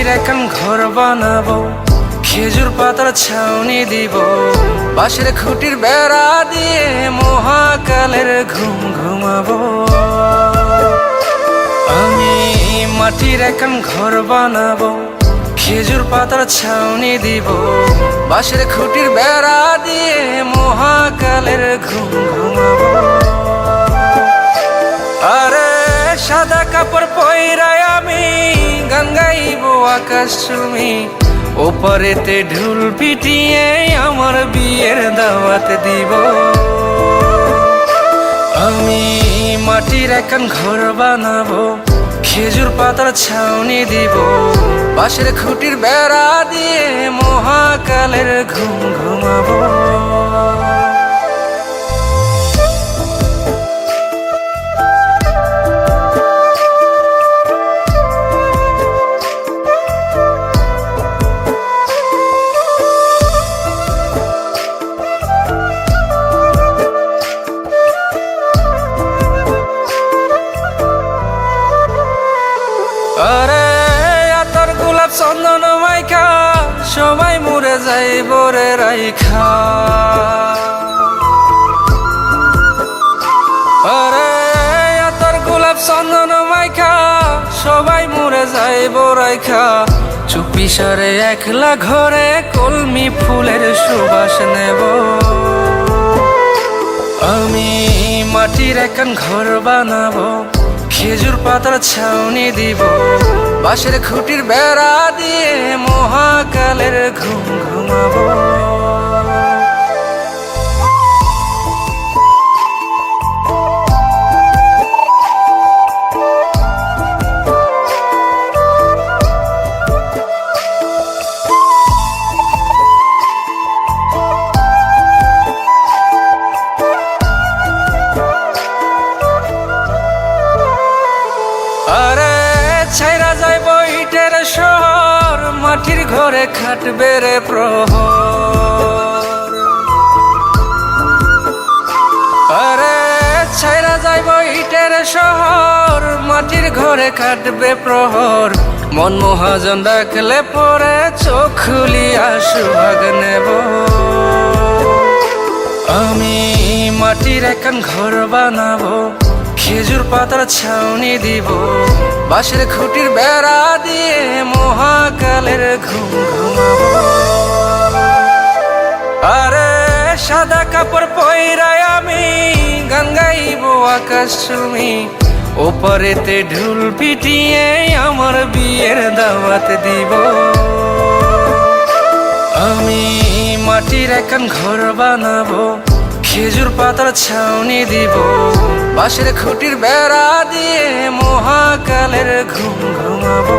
মাটির এখন ঘর বানাবো, খেজুর পাতার ছাউনি দিব, বাঁশের খুঁটির বেড়া দিয়ে মহাকালের ঘুম ঘুমাবো। আমি মাটির এখন ঘর বানাবো, খেজুর পাতার ছাউনি দিব, বাঁশের খুঁটির বেড়া দিয়ে মহাকালের ঘুম ঘুমাবো। আরে সাদা কাপড় পইরায় আমি গান গাইবো আকাশ চুমি, ওপারেতে ঢোল পিটিয়ে আমার বিয়ের দাওয়াত দিব। আমি মাটির এখন ঘর বানাবো, খেজুর পাতার ছাউনি দিব, বাঁশের খুঁটির বেড়া দিয়ে মহাকালের ঘুম ঘুমাবো। আরে আতর গোলাপ চন্দন মাইখা সবাই মরে যাইব রে রাইখা। আরে আতর গোলাপ চন্দন মাইখা সবাই মরে যাইব রাইখা, চুপি সারে একলা ঘরে কলমি ফুলের সুবাস নেব। আমি মাটির এখন ঘর বানাবো, খেজুর পাতার ছাউনি দিব, বাঁশের খুঁটির বেড়া দিয়ে মহাকালের ঘুম ঘুমাবো। আরে ছাইরা যাইব ইটের শহর, মাটির ঘরে খাটবে রে প্রহর। আরে ছাইরা যাইব ইটের শহর, মাটির ঘরে খাটবে প্রহর, মন মহাজন ডাকলে পরে চোখ খুলিয়া সুহাগ নেব। আমি মাটির এখন ঘর বানাবো, খেজুর পাতার ছাউনি দিব, বাঁশের খুঁটির বেড়া দিয়ে মহাকালের ঘুম ঘুমাবো। আরে সাদা কাপড় পইরায় আমি গান গাইবো আকাশ চুমি, ওপারেতে ঢোল পিটিয়ে আমার বিয়ের দাওয়াত দিব। আমি মাটির এখন ঘর বানাবো, খেজুর পাতার ছাউনি দিব, বাঁশের খুঁটির বেড়া দিয়ে মহাকালের ঘুম ঘুমাবো।